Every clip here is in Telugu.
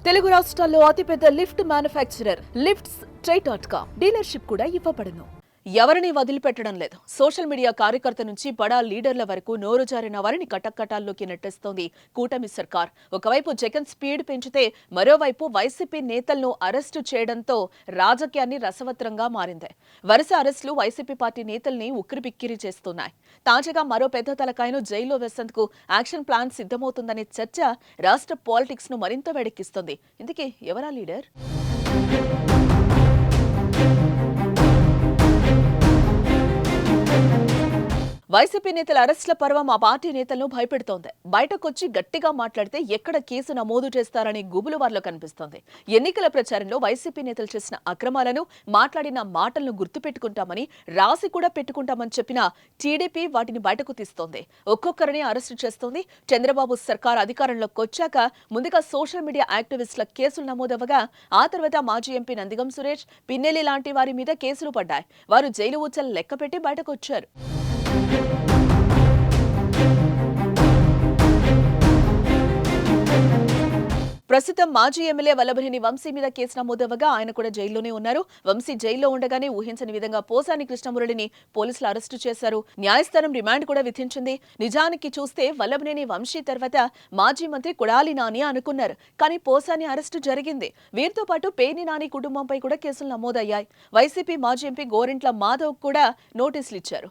తెలుగు రాష్ట్రాల్లో అతిపెద్ద లిఫ్ట్ మ్యానుఫ్యాక్చరర్ లిఫ్ట్స్ ట్రై.com డీలర్షిప్ కూడా ఇవ్వబడును. ఎవరిని వదిలిపెట్టడం లేదు. సోషల్ మీడియా కార్యకర్త నుంచి బడా లీడర్ల వరకు నోరు జారిన వారిని కటకటాల్లోకి నెట్టేస్తోంది కూటమి సర్కార్. ఒకవైపు జగన్ స్పీడ్ పెంచితే మరోవైపు వైసీపీ నేతలను అరెస్టు చేయడంతో రాజకీయాన్ని రసవత్రంగా మారింది. వరుస అరెస్టులు వైసీపీ పార్టీ నేతల్ని ఉక్కిరిబిక్కిరి చేస్తున్నాయి. తాజాగా మరో పెద్ద తలకాయను జైల్లో వేసేందుకు యాక్షన్ ప్లాన్ సిద్ధమవుతుందనే చర్చ రాష్ట్ర పాలిటిక్స్ ను మరింత వేడెక్కిస్తుంది. ఇందుకే ఎవరా లీడర్? వైసీపీ నేతల అరెస్టుల పర్వం ఆ పార్టీ నేతలను భయపెడుతోంది. బయటకొచ్చి గట్టిగా మాట్లాడితే ఎక్కడ కేసు నమోదు చేస్తారని గుబులు వారిలో కనిపిస్తోంది. ఎన్నికల ప్రచారంలో వైసీపీ నేతలు చేసిన అక్రమాలను, మాట్లాడిన మాటలను గుర్తుపెట్టుకుంటామని, రాసి కూడా పెట్టుకుంటామని చెప్పిన టీడీపీ వాటిని బయటకు తీస్తోంది. ఒక్కొక్కరిని అరెస్టు చేస్తోంది. చంద్రబాబు సర్కార్ అధికారంలోకి వచ్చాక ముందుగా సోషల్ మీడియా యాక్టివిస్టుల కేసులు నమోదవగా ఆ తర్వాత మాజీ ఎంపీ నందిగం సురేష్, పిన్నెల్లి లాంటి వారి మీద కేసులు పడ్డాయి. వారు జైలు ఊచలు లెక్కపెట్టి బయటకు వచ్చారు. ప్రస్తుతం మాజీ ఎమ్మెల్యే వల్లభనేని వంశీ మీద కేసు నమోదవగా ఆయన కూడా జైల్లోనే ఉన్నారు. వంశీ జైల్లో ఉండగానే ఊహించని విధంగా పోసాని కృష్ణమురళిని పోలీసులు అరెస్టు చేశారు. న్యాయస్థానం రిమాండ్ కూడా విధించింది. నిజానికి చూస్తే వల్లభనేని వంశీ తర్వాత మాజీ మంత్రి కొడాలి నాని అనుకున్నారు. కానీ పోసాని అరెస్టు జరిగింది. వీరితో పాటు పేర్ని నాని కుటుంబంపై కూడా కేసులు నమోదయ్యాయి. వైసీపీ మాజీ ఎంపీ గోరింట్ల మాధవ్ కూడా నోటీసులు ఇచ్చారు.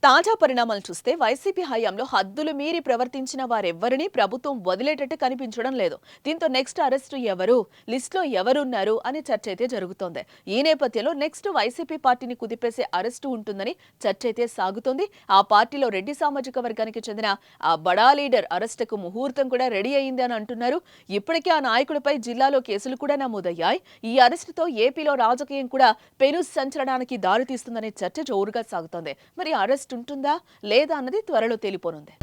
తాజా పరిణామాలు చూస్తే వైసీపీ హయాంలో హద్దులు మీరి ప్రవర్తించిన వారెవ్వరినీ ప్రభుత్వం వదిలేటట్టు కనిపించడం లేదు. దీంతో నెక్స్ట్ అరెస్టు ఎవరు, లిస్టులో ఎవరున్నారు అనే చర్చ అయితే జరుగుతోంది. ఈ నేపథ్యంలో నెక్స్ట్ వైసీపీ పార్టీని కుదిపేసే అరెస్టు ఉంటుందని చర్చ అయితే సాగుతోంది. ఆ పార్టీలో రెడ్డి సామాజిక వర్గానికి చెందిన ఆ బడా లీడర్ అరెస్టుకు ముహూర్తం కూడా రెడీ అయింది అని అంటున్నారు. ఇప్పటికే ఆ నాయకుడిపై జిల్లాలో కేసులు కూడా నమోదయ్యాయి. ఈ అరెస్టుతో ఏపీలో రాజకీయం కూడా పెను సంచలనానికి దారితీస్తుందనే చర్చ జోరుగా సాగుతోంది. మరి అరెస్ట్ ఉంటుందా లేదా అన్నది త్వరలో తేలిపోనుంది.